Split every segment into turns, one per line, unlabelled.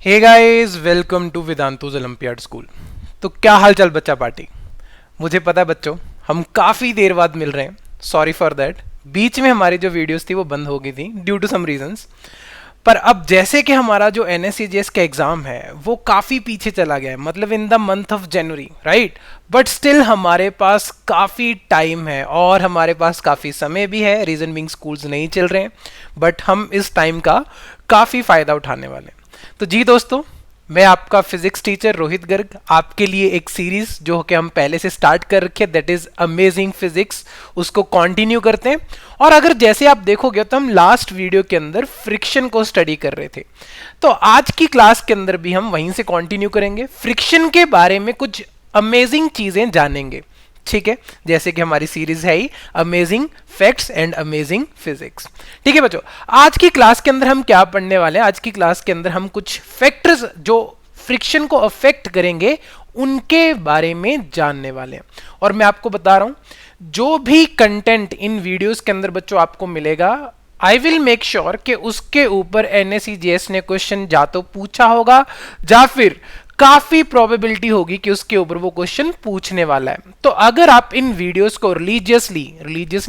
Hey guys, welcome to Vedantu's olympiad school. तो क्या हाल चाल बच्चा पार्टी। मुझे पता है बच्चों, हम काफ़ी देर बाद मिल रहे हैं। Sorry for that. बीच में हमारी जो वीडियोस थी वो बंद हो गई थी ड्यू टू सम रीजंस। पर अब जैसे कि हमारा जो NSCGS का एग्ज़ाम है वो काफ़ी पीछे चला गया है, मतलब in the month of January, right. But still हमारे पास काफ़ी टाइम है और हमारे पास काफ़ी समय भी है। रीज़न बीइंग स्कूल्स नहीं चल रहे हैं, बट हम इस टाइम का काफ़ी फ़ायदा उठाने वाले हैं। तो जी दोस्तों, मैं आपका फिजिक्स टीचर रोहित गर्ग आपके लिए एक सीरीज जो कि हम पहले से स्टार्ट कर रखे, दैट इज अमेजिंग फिजिक्स, उसको कंटिन्यू करते हैं। और अगर जैसे आप देखोगे तो हम लास्ट वीडियो के अंदर फ्रिक्शन को स्टडी कर रहे थे, तो आज की क्लास के अंदर भी हम वहीं से कंटिन्यू करेंगे। फ्रिक्शन के बारे में कुछ अमेजिंग चीजें जानेंगे, ठीक है। जैसे कि हमारी सीरीज है ही amazing facts and amazing physics. ठीक है बच्चों, आज की क्लास के अंदर हम क्या पढ़ने वाले हैं? आज की क्लास के अंदर हम कुछ फैक्टर्स जो फ्रिक्शन को अफेक्ट करेंगे उनके बारे में जानने वाले हैं। और मैं आपको बता रहा हूं, जो भी कंटेंट इन वीडियोस के अंदर बच्चों आपको मिलेगा, आई विल मेक श्योर कि उसके ऊपर NSCGS ने क्वेश्चन जा तो पूछा होगा या फिर काफी प्रोबेबिलिटी होगी कि उसके ऊपर वो क्वेश्चन पूछने वाला है। तो अगर आप इन वीडियोस को रिलीजियसली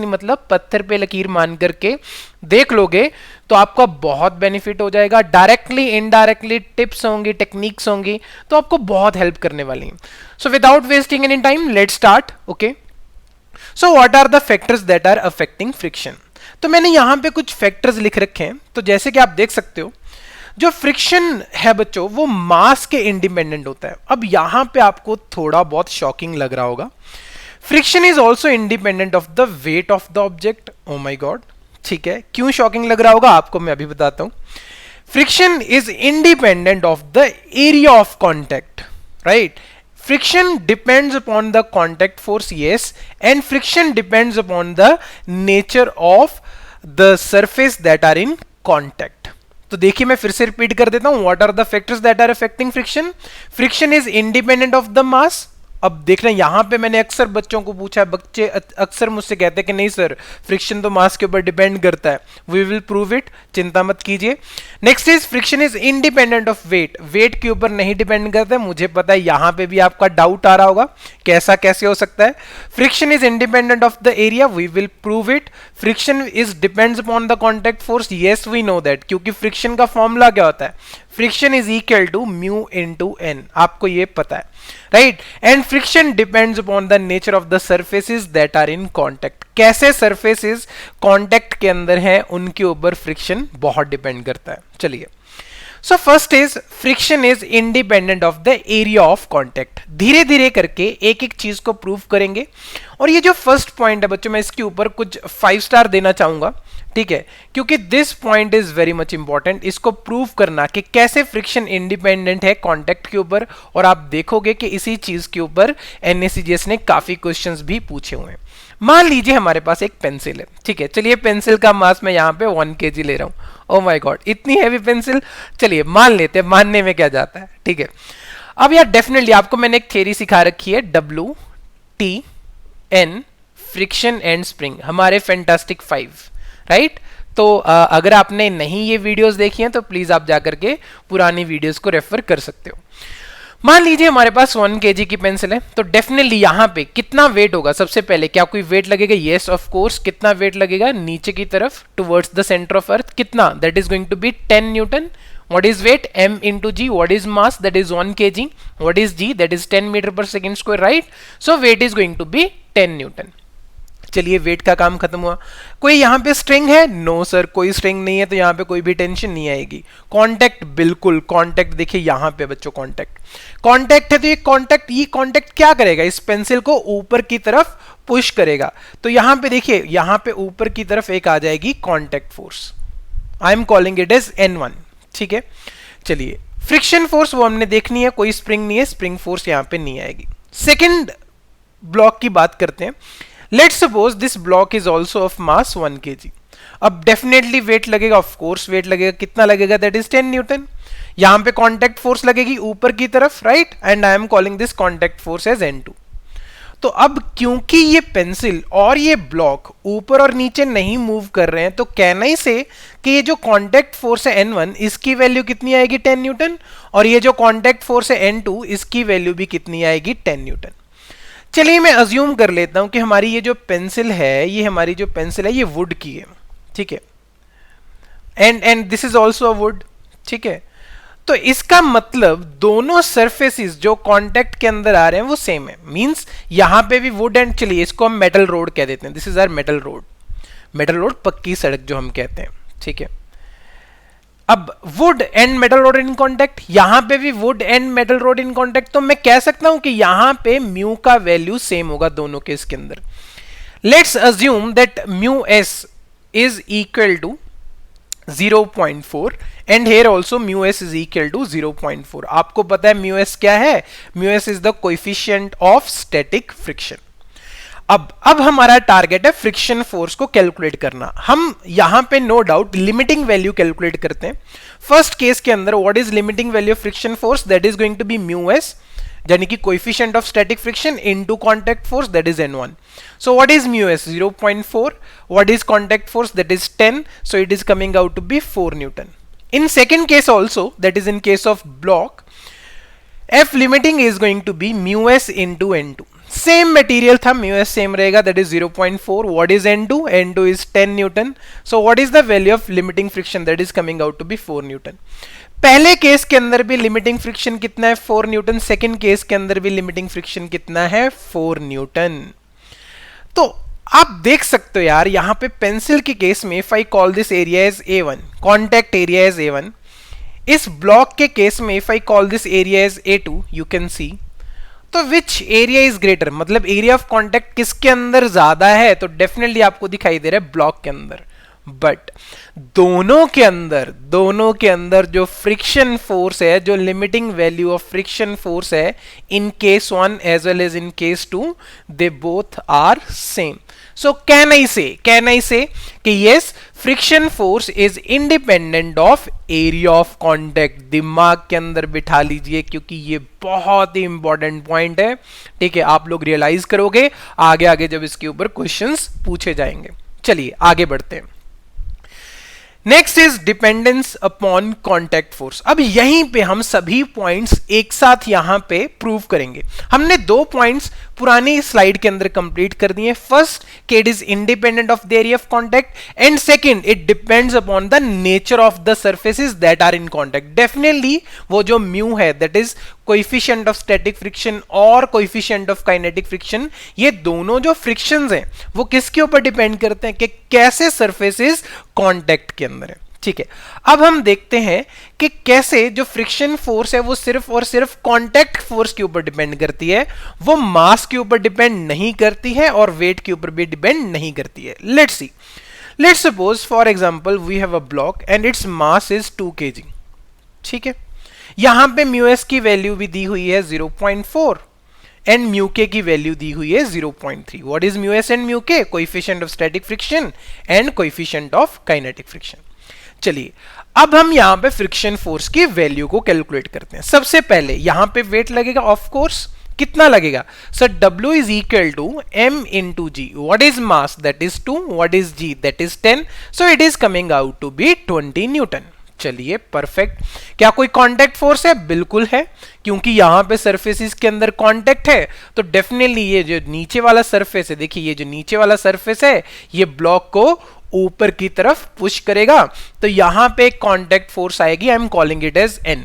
मतलब पत्थर पे लकीर मान करके देख लोगे तो आपका बहुत बेनिफिट हो जाएगा। डायरेक्टली इनडायरेक्टली टिप्स होंगी, टेक्निक्स होंगी, तो आपको बहुत हेल्प करने वाली हैं। So without wasting any time, let's start. Okay, so what are the factors that are affecting friction? तो मैंने यहां पे कुछ फैक्टर्स लिख रखे हैं। तो जैसे कि आप देख सकते हो, जो फ्रिक्शन है बच्चों वो मास के इंडिपेंडेंट होता है। अब यहां पे आपको थोड़ा बहुत शॉकिंग लग रहा होगा, friction is also independent of the weight of the object. Oh my God, ठीक है। क्यों शॉकिंग लग रहा होगा आपको, मैं अभी बताता हूं। Friction is independent of the area of contact, right. friction depends upon the contact force, yes, and friction depends upon the nature of the surface that are in contact. तो देखिए, मैं फिर से रिपीट कर देता हूं। What are the factors that are affecting friction? Friction is independent of the mass. अब देखना, यहां पे मैंने अक्सर बच्चों को पूछा है, बच्चे अक्सर मुझसे कहते हैं कि नहीं सर, फ्रिक्शन तो मास के ऊपर डिपेंड करता है। वी विल प्रूव इट, चिंता मत कीजिए। Next is friction is independent of weight. Weight के ऊपर नहीं डिपेंड करता है। मुझे पता है यहां पे भी आपका डाउट आ रहा होगा, कैसा कैसे हो सकता है। Friction is independent of the area, we will prove it. Friction is depends upon the contact force, yes we know that, क्योंकि फ्रिक्शन का फॉर्मूला क्या होता है? Friction is equal to mu into N, आपको ये पता है, right. And friction depends upon the nature of the surfaces that are in contact. कैसे सर्फेसिस कॉन्टैक्ट के अंदर हैं उनके ऊपर फ्रिक्शन बहुत डिपेंड करता है। चलिए, so first is friction is independent of the area of contact. धीरे धीरे करके एक एक चीज को प्रूव करेंगे। और ये जो फर्स्ट पॉइंट है बच्चों, मैं इसके ऊपर कुछ 5 स्टार देना चाहूंगा, ठीक है, क्योंकि this point is very much important. इसको प्रूव करना कि कैसे फ्रिक्शन इंडिपेंडेंट है कॉन्टैक्ट के ऊपर। और आप देखोगे कि इसी चीज के ऊपर NSCGS ने काफी क्वेश्चंस भी पूछे हुए हैं। मान लीजिए हमारे पास एक पेंसिल है, ठीक है। चलिए, पेंसिल का मास मैं यहाँ पे 1 kg ले रहा हूँ। ओ माय गॉड, इतनी हैवी पेंसिल। चलिए मान लेते हैं, मानने में क्या जाता है, ठीक है। अब यार डेफिनेटली आपको मैंने एक थ्योरी सिखा रखी है, WTN, फ्रिक्शन एंड स्प्रिंग, हमारे फैंटास्टिक 5, राइट। तो अगर आपने नहीं ये वीडियोस देखी हैं तो प्लीज आप जाकर के पुरानी वीडियोस को रेफर कर सकते हो। मान लीजिए हमारे पास 1 kg की पेंसिल है, तो डेफिनेटली यहां पे कितना वेट होगा? सबसे पहले क्या कोई वेट लगेगा? Yes of course. कितना वेट लगेगा? नीचे की तरफ towards the centre of earth. कितना? That is going to be 10 newton. What is weight? M into G. What is mass? That is 1 kg. What is G? That is 10 meter per second square, right? So weight is going to be 10 Newton. चलिए, wait का काम खत्म हुआ। कोई यहाँ पे string है? No sir, कोई स्ट्रिंग नहीं है, तो यहाँ पे कोई भी टेंशन नहीं आएगी। कॉन्टैक्ट, बिल्कुल कॉन्टैक्ट। देखिए यहाँ पे बच्चों कॉन्टैक्ट है, तो ये कॉन्टैक्ट क्या करेगा? इस पेंसिल को ऊपर की तरफ पुश करेगा। तो यहाँ पे देखिए, यहाँ पे ऊपर की तरफ एक आ जाएगी contact force. I am calling it as N1, ठीक है। चलिए, फ्रिक्शन फोर्स वो हमने देखनी है, कोई स्प्रिंग नहीं है, स्प्रिंग फोर्स यहाँ पे नहीं आएगी। सेकेंड ब्लॉक की बात करते हैं। Let's suppose this block is also of mass 1 kg। अब डेफिनेटली वेट लगेगा, ऑफ कोर्स वेट लगेगा। कितना लगेगा? That is 10 newton. यहां पे कॉन्टैक्ट फोर्स लगेगी ऊपर की तरफ, right, and I am calling this contact force as N2। तो अब क्योंकि ये पेंसिल और ये ब्लॉक ऊपर और नीचे नहीं मूव कर रहे हैं, तो कहना ही से कि ये जो कांटेक्ट फोर्स है N1 इसकी वैल्यू कितनी आएगी 10 न्यूटन, और ये जो कांटेक्ट फोर्स है N2 इसकी वैल्यू भी कितनी आएगी 10 न्यूटन। चलिए मैं अज्यूम कर लेता हूं कि हमारी ये जो पेंसिल है, ये वुड की है, ठीक है, and this is also a would, ठीक है। तो इसका मतलब दोनों सरफेसेस जो कांटेक्ट के अंदर आ रहे हैं वो सेम है, मींस यहां पे भी वुड एंड, चलिए इसको हम मेटल रोड कह देते हैं, this is our metal road, पक्की सड़क जो हम कहते हैं, ठीक है। अब wood and metal road in contact, यहां पे भी wood and metal road in contact, तो मैं कह सकता हूं कि यहां पे म्यू का वैल्यू सेम होगा दोनों केस के अंदर। Let's assume that mu s is equal to 0.4 and here also mu s is equal to 0.4। आपको पता है म्यू एस क्या है, mu s is the coefficient of static friction. अब हमारा टारगेट है फ्रिक्शन फोर्स को कैलकुलेट करना। हम यहां पे no doubt limiting value calculate करते हैं। फर्स्ट केस के अंदर what is limiting value of friction force, that is going to be mu s, यानी कि coefficient of static friction into contact force, that is N1. So what is mu s? 0.4. What is contact force? That is 10. So it is coming out to be 4 Newton. In second case also, that is in case of block, F limiting is going to be mu s into N2. Same material था, mu s same रहेगा, that is 0.4. What is N2? N2 is 10 Newton. So what is the value of limiting friction? That is coming out to be 4 Newton. पहले case के अंदर भी limiting friction कितना है 4 Newton, second case के अंदर भी लिमिटिंग फ्रिक्शन कितना है 4 न्यूटन। तो आप देख सकते हो यार, यहां पे पेंसिल के केस में if I call this area as A1, contact area as A1, इस ब्लॉक के केस में if I call this area as A2, you can see, तो विच एरिया इज ग्रेटर, मतलब एरिया ऑफ कॉन्टैक्ट किसके अंदर ज्यादा है, तो डेफिनेटली आपको दिखाई दे रहा है ब्लॉक के अंदर। बट दोनों के अंदर जो फ्रिक्शन फोर्स है, जो limiting value of friction force है, in case 1 as well as in case 2, they both are same. So can I say कि yes, friction force is independent of area of contact. दिमाग के अंदर बिठा लीजिए, क्योंकि ये बहुत ही इंपॉर्टेंट पॉइंट है, ठीक है। आप लोग रियलाइज करोगे आगे आगे जब इसके ऊपर क्वेश्चंस पूछे जाएंगे। चलिए आगे बढ़ते हैं। Next is dependence upon contact force. अब यहीं पे हम सभी पॉइंट्स एक साथ यहां पे प्रूव करेंगे। हमने 2 पॉइंट्स पुरानी स्लाइड के अंदर कंप्लीट कर दिए। फर्स्ट कि it is independent of the area of contact, and second it depends upon the nature of the surfaces that are in contact. Definitely वो जो म्यू है, that is coefficient of static friction और coefficient of kinetic friction, ये दोनों जो frictions हैं वो किसके ऊपर डिपेंड करते हैं कि कैसे सर्फेसेस कॉन्टैक्ट के अंदर है, ठीक है। अब हम देखते हैं कि कैसे जो फ्रिक्शन फोर्स है वो सिर्फ और सिर्फ कांटेक्ट फोर्स के ऊपर डिपेंड करती है, वो मास के ऊपर डिपेंड नहीं करती है और वेट के ऊपर भी डिपेंड नहीं करती है। Let's see, let's suppose for example we have a block and its mass is 2 kg, ठीक है। यहां पे म्यू एस की वैल्यू भी दी हुई है 0.4 एंड म्यू के की वैल्यू दी हुई है 0.3। What is mu S and mu K? Coefficient of static friction and coefficient of kinetic friction. चलिए अब हम यहां पे फ्रिक्शन फोर्स की वैल्यू को कैलकुलेट करते हैं। सबसे पहले यहां पे वेट लगेगा, ऑफ कोर्स कितना लगेगा sir? W is equal to m into g. What is mass? That is 2। What is g? That is 10। So it is coming out to be 20 newton. चलिए परफेक्ट। क्या कोई कांटेक्ट फोर्स है? बिल्कुल है, क्योंकि यहां पे सरफेसेस के अंदर कांटेक्ट है, तो डेफिनेटली ये जो नीचे वाला सरफेस है, देखिए ये जो नीचे वाला सरफेस है ये ब्लॉक को ऊपर की तरफ पुश करेगा, तो यहां पे कांटेक्ट फोर्स आएगी। I am calling it as N.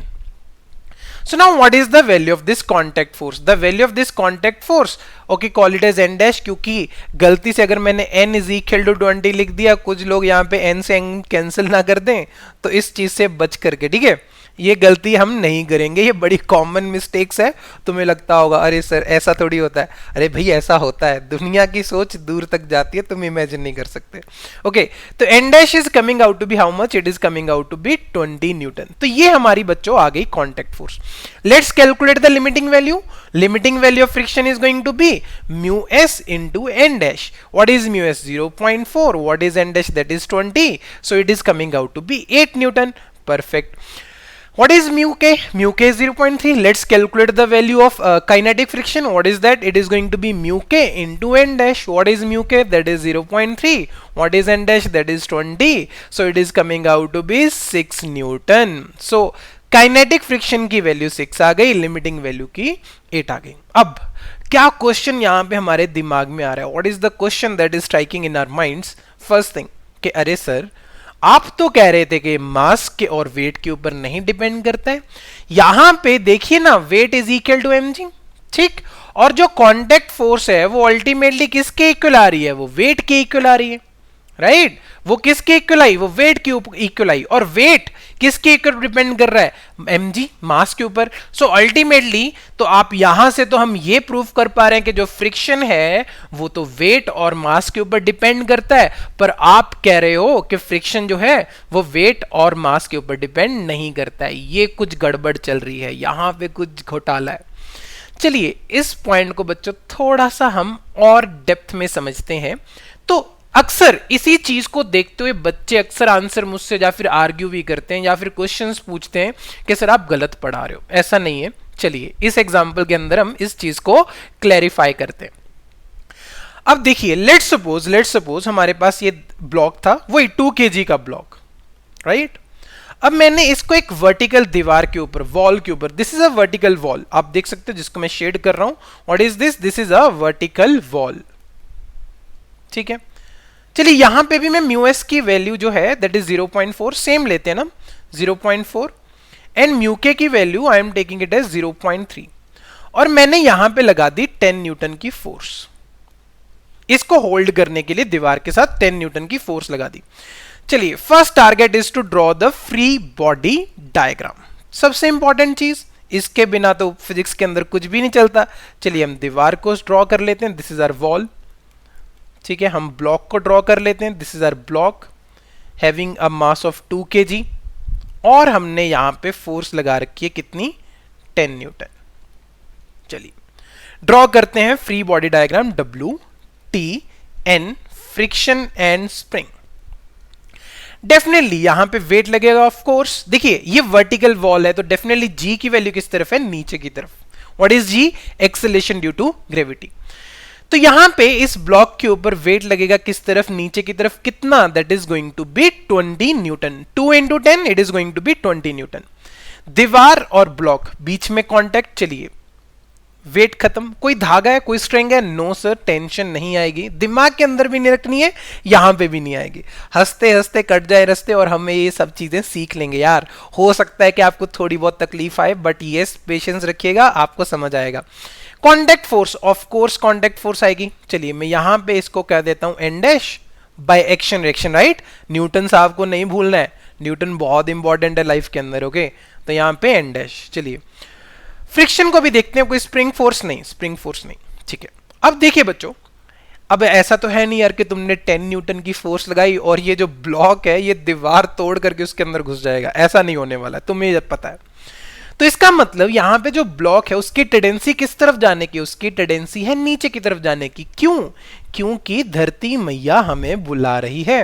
So now what is the value of this contact force? The value of this contact force, okay, call it as N dash, क्योंकि गलती से अगर मैंने N is equal to 20 लिख दिया, कुछ लोग यहाँ पे N से N कैंसिल ना कर दें, तो इस चीज से बच करके, ठीक है, ये गलती हम नहीं करेंगे। ये बड़ी कॉमन मिस्टेक्स है। तुम्हें लगता होगा अरे सर ऐसा थोड़ी होता है। अरे भाई ऐसा होता है, दुनिया की सोच दूर तक जाती है, तुम इमेजिन नहीं कर सकते। ओके, तो N dash is coming out to be how much? It is coming out to be 20 newton. तो ये हमारी बच्चों आ गई contact force. Let's calculate the limiting value. Limiting value of friction is going to be mu s into N dash. What is mu s? 0.4। What is N dash? That is 20। So it is coming out to be 8 newton. Perfect. What is mu k? Mu k is 0.3. Let's calculate the value of kinetic friction. What is that? It is going to be mu k into n dash. What is mu k? That is 0.3. What is n dash? That is 20. So it is coming out to be 6 Newton. So kinetic friction की value 6 आ गई, limiting value की 8 आ गई. अब क्या question यहां पे हमारे दिमाग में आ रहा है? What is the question that is striking in our minds? First thing कि अरे सर, आप तो कह रहे थे कि मास के और वेट के ऊपर नहीं डिपेंड करता है. यहां पे देखिए ना, weight is equal to mg, ठीक, और जो कांटेक्ट फोर्स है वो अल्टीमेटली किसके इक्वल आ रही है? वो वेट के इक्वल आ रही है, राइट? वो किसके इक्वल आई? वो वेट के इक्वल आई. और वेट किसके ऊपर डिपेंड कर रहा है? mg, मास के ऊपर. सो अल्टीमेटली तो आप यहां से तो हम ये प्रूव कर पा रहे हैं कि जो फ्रिक्शन है वो तो वेट और मास के ऊपर डिपेंड करता है, पर आप कह रहे हो कि फ्रिक्शन जो है वो वेट और मास के ऊपर डिपेंड नहीं करता है. ये कुछ गड़बड़ चल रही है, यहां पे कुछ घोटाला है. चलिए इस पॉइंट को बच्चों थोड़ा सा हम और डेप्थ में समझते हैं. तो अक्सर इसी चीज को देखते हुए बच्चे अक्सर आंसर मुझसे या फिर आर्ग्यू भी करते हैं या फिर क्वेश्चंस पूछते हैं कि सर आप गलत पढ़ा रहे हो. ऐसा नहीं है. चलिए इस एग्जांपल के अंदर हम इस चीज को क्लैरिफाई करते हैं. अब देखिए, लेट्स सपोज हमारे पास ये ब्लॉक था, वही 2 kg का ब्लॉक, राइट? अब मैंने इसको एक वर्टिकल दीवार के ऊपर, वॉल के ऊपर, this is a vertical wall, आप देख सकते हो जिसको मैं शेड कर रहा हूं. What is this? This is a vertical wall, ठीक है. चलिए यहां पे भी मैं म्यू एस की वैल्यू जो है दैट इज 0.4 सेम लेते हैं ना, 0.4, एंड म्यू के की वैल्यू I am taking it as 0.3, और मैंने यहां पे लगा दी 10 न्यूटन की फोर्स. इसको होल्ड करने के लिए दीवार के साथ 10 न्यूटन की फोर्स लगा दी. चलिए first target is to draw the free body diagram. सबसे इंपॉर्टेंट चीज, इसके बिना तो फिजिक्स के अंदर कुछ भी नहीं चलता. चलिए हम दीवार को ड्रॉ कर लेते हैं. दिस इज आवर वॉल, ठीक है. हम ब्लॉक को ड्रॉ कर लेते हैं. This is our block having a mass of 2 kg, और हमने यहां पे फोर्स लगा रखी है कितनी? 10 न्यूटन. चलिए ड्रॉ करते हैं free body diagram. W T N friction and spring. Definitely यहां पे वेट लगेगा ऑफ कोर्स. देखिए ये वर्टिकल वॉल है तो डेफिनेटली G की वैल्यू किस तरफ है? नीचे की तरफ. What is G? Acceleration due to gravity. तो यहां पे इस ब्लॉक के ऊपर वेट लगेगा किस तरफ? नीचे की तरफ. कितना? That is going to be 20 newton. 2 into 10 it is going to be 20 newton. दीवार और ब्लॉक बीच में कांटेक्ट. चलिए वेट खत्म. कोई धागा है, कोई स्ट्रिंग है? नो सर, टेंशन नहीं आएगी. दिमाग के अंदर भी नहीं रखनी है, यहां पे भी नहीं आएगी. हंसते हंसते कट जाए रास्ते और हमें ये सब चीजें सीख लेंगे यार. हो सकता है कि आपको थोड़ी बहुत तकलीफ आए, बट यस पेशेंस रखिएगा, आपको समझ आएगा. Contact force, of course contact force आएगी. चलिए मैं यहां पे इसको कह देता हूं N dash by action reaction, right? Newton साहब को नहीं भूलना है, न्यूटन बहुत इंपॉर्टेंट है लाइफ के अंदर, ओके? तो यहां पे एन डैश. चलिए फ्रिक्शन को भी देखते हैं. कोई स्प्रिंग फोर्स नहीं, स्प्रिंग फोर्स नहीं, ठीक है. अब देखिए बच्चों, अब ऐसा तो है नहीं यार कि तुमने 10 न्यूटन की फोर्स लगाई और ये जो ब्लॉक है ये दीवार तोड़ करके उसके अंदर घुस जाएगा. ऐसा नहीं होने वाला, तुम्हें जब पता है. तो इसका मतलब यहां पे जो ब्लॉक है उसकी टेंडेंसी किस तरफ जाने की? उसकी टेंडेंसी है नीचे की तरफ जाने की. क्यों? क्योंकि धरती मैया हमें बुला रही है.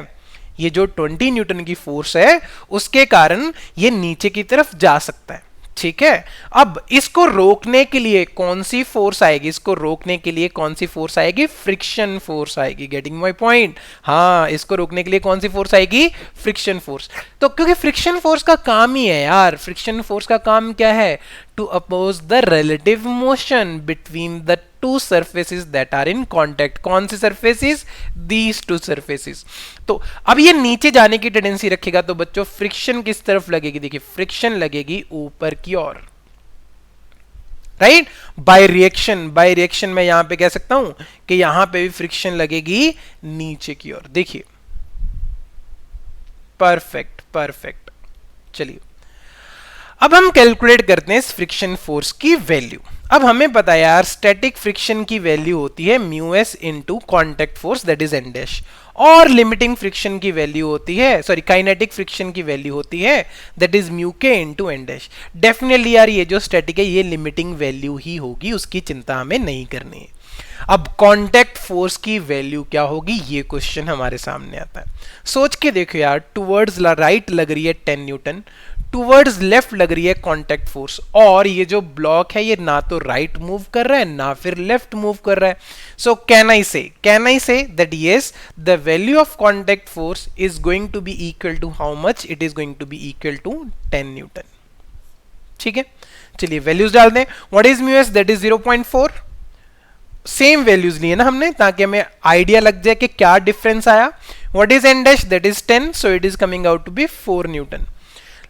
ये जो 20 न्यूटन की फोर्स है उसके कारण ये नीचे की तरफ जा सकता है, ठीक है. अब इसको रोकने के लिए कौन सी फोर्स आएगी? इसको रोकने के लिए कौन सी फोर्स आएगी? फ्रिक्शन फोर्स आएगी. Getting my point? हाँ, इसको रोकने के लिए कौन सी फोर्स आएगी? Friction force. तो क्योंकि फ्रिक्शन फोर्स का काम ही है यार, फ्रिक्शन फोर्स का काम क्या है? To oppose the relative motion between the two surfaces that are in contact. कौन सी surfaces? These two surfaces. तो अब ये नीचे जाने की टेंडेंसी रखेगा तो बच्चों फ्रिक्शन किस तरफ लगेगी? देखिए फ्रिक्शन लगेगी ऊपर की ओर, right? By reaction, by reaction मैं यहां पे कह सकता हूं कि यहां पे भी फ्रिक्शन लगेगी नीचे की ओर. देखिए परफेक्ट परफेक्ट. चलिए अब हम कैलकुलेट करते हैं इस फ्रिक्शन फोर्स की वैल्यू. अब हमें पता है यार स्टैटिक फ्रिक्शन की वैल्यू होती है mu S into contact force that is N dash, और लिमिटिंग फ्रिक्शन की वैल्यू होती है, सॉरी काइनेटिक फ्रिक्शन की वैल्यू होती है दैट इज म्यू के इनटू एन डैश. डेफिनेटली यार ये जो स्टैटिक है ये लिमिटिंग वैल्यू ही होगी, उसकी चिंता हमें नहीं करनी है. अब कांटेक्ट फोर्स की वैल्यू क्या होगी ये क्वेश्चन हमारे सामने आता है. सोच के देखो यार, टुवर्ड्स राइट लग रही है 10 न्यूटन, टूवर्ड्स लेफ्ट लग रही है कांटेक्ट फोर्स, और ये जो ब्लॉक है ये ना तो राइट मूव कर रहा है ना फिर लेफ्ट मूव कर रहा है. सो can I say that yes the value of contact force is going to be equal to how much? It is going to be equal to 10 newton. ठीक है, चलिए वैल्यूज डाल दें. What is mu s? That is 0.4. Same values लिए ना हमने ताकि हमें आइडिया लग जाए कि क्या डिफरेंस आया. What is N dash? That is 10, so it is coming out to be 4 newton.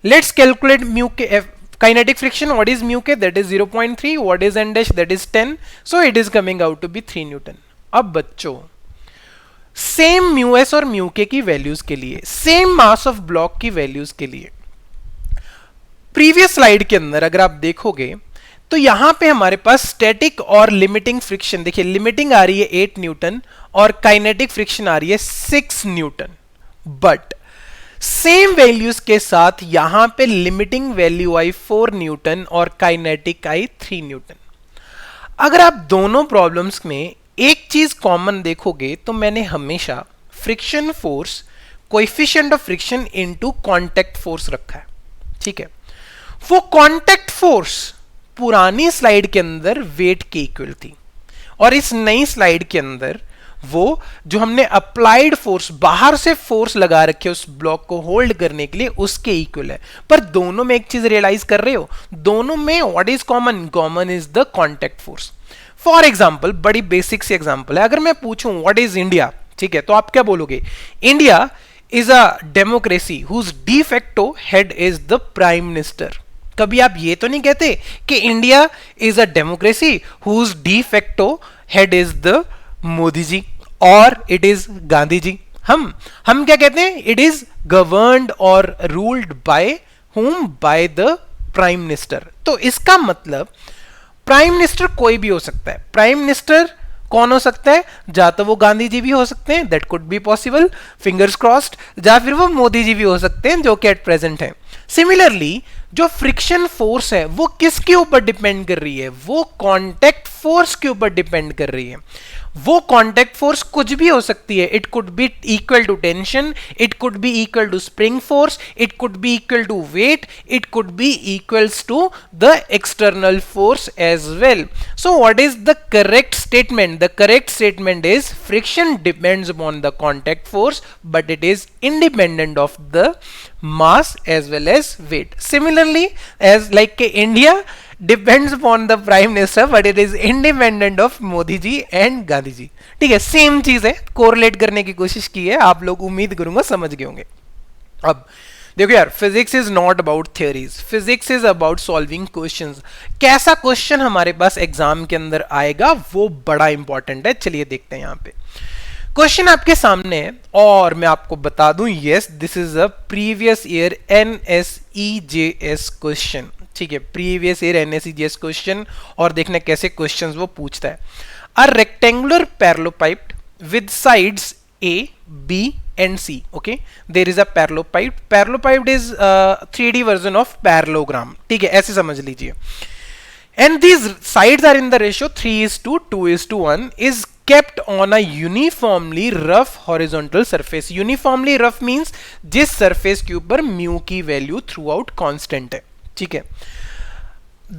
Let's calculate mu के kinetic friction. What is mu k? That is 0.3. What is n dash? That is 10, so it is coming out to be 3 Newton. अब बच्चों same mu S और mu के की values के लिए, same mass of block की values के लिए प्रीवियस स्लाइड के अंदर अगर आप देखोगे तो यहां पे हमारे पास स्टैटिक और लिमिटिंग फ्रिक्शन, देखिए लिमिटिंग आ रही है 8 न्यूटन और काइनेटिक फ्रिक्शन आ रही है 6 न्यूटन. बट सेम वैल्यूज के साथ यहां पे लिमिटिंग वैल्यू आई 4 न्यूटन और काइनेटिक आई 3 न्यूटन. अगर आप दोनों प्रॉब्लम्स में एक चीज कॉमन देखोगे तो मैंने हमेशा friction force coefficient of friction into contact force रखा है. ठीक है, वो कांटेक्ट फोर्स पुरानी स्लाइड के अंदर वेट के इक्वल थी और इस नई स्लाइड के अंदर वो जो हमने अप्लाइड फोर्स, बाहर से फोर्स लगा रखे उस ब्लॉक को होल्ड करने के लिए, उसके इक्वल है. पर दोनों में एक चीज रियलाइज कर रहे हो, दोनों में what is common? Common is the contact force. For example, बड़ी बेसिक सी एग्जांपल है, अगर मैं पूछूं व्हाट इज इंडिया, ठीक है, तो आप क्या बोलोगे? India is a democracy whose de facto head is the prime minister. कभी आप ये तो नहीं कहते कि India is a democracy whose de facto head is the Modi ji और इट इज गांधी जी. हम क्या कहते हैं? इट इज गवर्नड और ruled by whom? By the prime minister. तो इसका मतलब प्राइम मिनिस्टर कोई भी हो सकता है. प्राइम मिनिस्टर कौन हो सकता है? या तो वो गांधी जी भी हो सकते हैं, that could be possible, fingers crossed, या फिर वो मोदी जी भी हो सकते हैं जो कि एट प्रेजेंट है. सिमिलरली जो फ्रिक्शन फोर्स है वो किसके ऊपर डिपेंड कर रही है? वो कांटेक्ट फोर्स के ऊपर डिपेंड कर रही है. वो कांटेक्ट फोर्स कुछ भी हो सकती है. It could be equal to tension, it could be equal to spring force, it could be equal to weight, it could be equals to the external force as well. So what is the correct statement? The correct statement is friction depends upon the contact force but it is independent of the mass as well as weight. Similarly, as like India depends upon the prime minister but it is independent of Modi ji and Gandhi ji. ठीक है, same चीज है, correlate करने की कोशिश की है, आप लोग उम्मीद करूंगा समझ गए होंगे. अब देखो यार, physics is not about theories, physics is about solving questions. कैसा क्वेश्चन हमारे पास एग्जाम के अंदर आएगा वो बड़ा इंपॉर्टेंट है. चलिए देखते हैं यहाँ पे क्वेश्चन आपके सामने है और मैं आपको बता दूं, yes this is a previous year NSEJS question. ठीक है, प्रीवियस ईयर NSEJS क्वेश्चन, और देखने कैसे क्वेश्चंस वो पूछता है. A rectangular parallelepiped with sides A, B and C. Okay, there is a parallelopipe. Parallelopipe is 3D version of parallelogram. ठीक है, ऐसे समझ लीजिए. And these sides are in the ratio 3:2:1 is kept on a uniformly rough horizontal surface. Uniformly rough means जिस surface के ऊपर mu की value throughout constant है. ठीक है,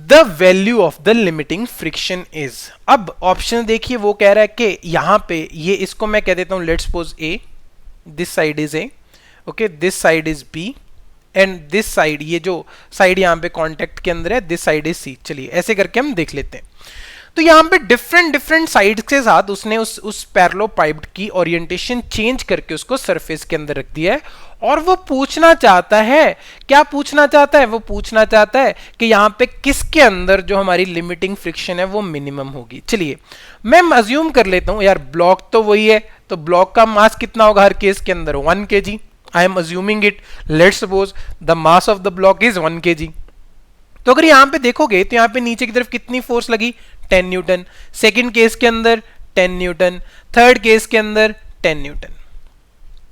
the value of the limiting friction is. अब ऑप्शन देखिए, वो कह रहा है कि यहां पे ये, इसको मैं कह देता हूं let's suppose A, this side is A, okay, this side is B and this side, ये जो साइड यहाँ पे कांटेक्ट के अंदर है, दिस साइड इज सी. चलिए ऐसे करके हम देख लेते हैं. तो यहाँ पे डिफरेंट साइड्स के साथ उसने उस पैरेललोपाइप की ओरिएंटेशन चेंज करके उसको सरफेस के अंदर रख दिया है और वो पूछना चाहता है, क्या पूछना चाहता है? वो पूछना चाहता है कि यहाँ पे किसके अंदर जो हमारी लिमिटिंग फ्रिक्शन है वो मिनिमम होगी. चलिए मैं अज्यूम कर लेता हूँ यार, ब्लॉक तो वही है, तो ब्लॉक का मास कितना होगा हर केस के अंदर? 1 kg. I am assuming it. Let's suppose the mass of the block is 1 kg. तो अगर यहाँ पे देखोगे तो यहाँ पे नीचे की तरफ कितनी फोर्स लगी? 10 न्यूटन. सेकंड केस के अंदर 10 न्यूटन, थर्ड केस के अंदर 10 न्यूटन.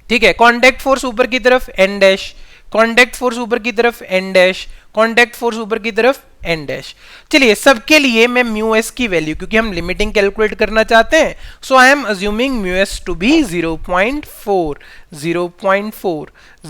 ठीक है, कांटेक्ट फोर्स ऊपर की तरफ n डैश, कांटेक्ट फोर्स ऊपर की तरफ n डैश, कांटेक्ट फोर्स ऊपर की तरफ n डैश. चलिए सबके लिए मैं म्यू एस की वैल्यू, क्योंकि हम लिमिटिंग कैलकुलेट करना चाहते हैं, so I am assuming mu S to be 0.4, 0.4,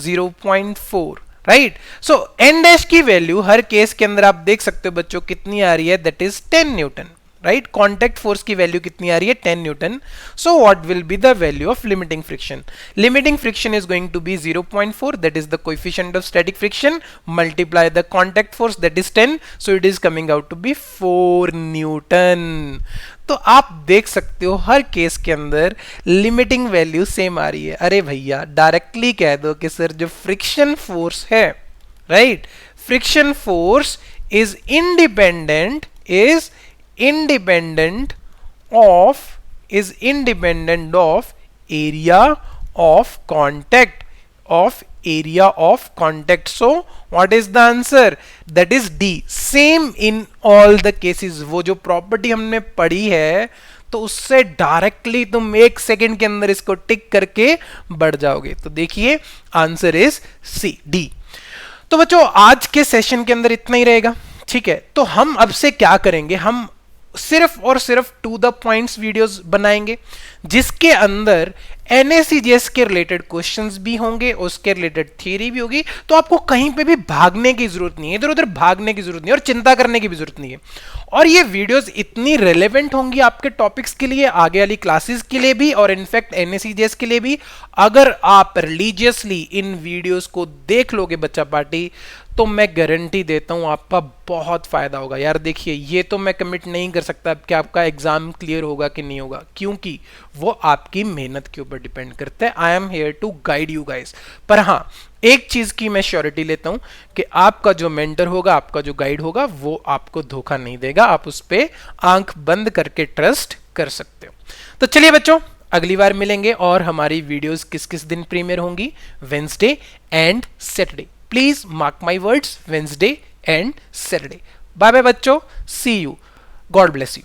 0.4, right. So N dash की वैल्यू हर केस के अंदर आप देख सकते हो बच्चों कितनी आ रही है, that is 10 newton, right. Contact force की वैल्यू कितनी आ रही है, 10 newton. So what will be the value of limiting friction? Limiting friction is going to be 0.4, that is the coefficient of static friction, multiply the contact force that is 10, so it is coming out to be 4 newton. तो आप देख सकते हो हर case के अंदर limiting value same आ रही है। अरे भैया डायरेक्टली कह दो कि सर जो फ्रिक्शन फोर्स है, right, friction force is independent of area of contact. So what is the answer? That is D. Same in all the cases. वो जो प्रॉपर्टी हमने पढ़ी है तो उससे डायरेक्टली तुम 1 सेकेंड के अंदर इसको टिक करके बढ़ जाओगे। तो देखिए आंसर इज सी, डी। तो बच्चों आज के सेशन के अंदर इतना ही रहेगा, ठीक है। तो हम अब से क्या करेंगे, हम सिर्फ और सिर्फ टू द पॉइंट्स वीडियोस बनाएंगे जिसके अंदर NACGS के रिलेटेड क्वेश्चंस भी होंगे, उसके रिलेटेड थियरी भी होगी। तो आपको कहीं पे भी भागने की जरूरत नहीं है, इधर उधर भागने की जरूरत नहीं है और चिंता करने की भी जरूरत नहीं है। और ये वीडियोस इतनी रेलेवेंट होंगी आपके टॉपिक्स के लिए, आगे वाली क्लासेस के लिए भी और इनफैक्ट NACGS के लिए भी। अगर आप रिलीजियसली इन वीडियोस को देख लोगे बच्चा पार्टी, तो मैं गारंटी देता हूं आपका बहुत फायदा होगा। यार देखिए ये तो मैं कमिट नहीं कर सकता कि आपका एग्जाम क्लियर होगा कि नहीं होगा, क्योंकि वो आपकी मेहनत के ऊपर डिपेंड करता है। I am here to guide you guys. पर हाँ, एक चीज की मैं श्योरिटी लेता हूं कि आपका जो मेंटर होगा, आपका जो गाइड होगा, वो आपको धोखा नहीं देगा। आप उस पर आंख बंद करके ट्रस्ट कर सकते हो। तो चलिए बच्चों, अगली बार मिलेंगे और हमारी वीडियोस किस किस दिन प्रीमियर होंगी, Wednesday and Saturday. Please mark my words, Wednesday and Saturday. Bye bye बच्चों, see you, God bless you.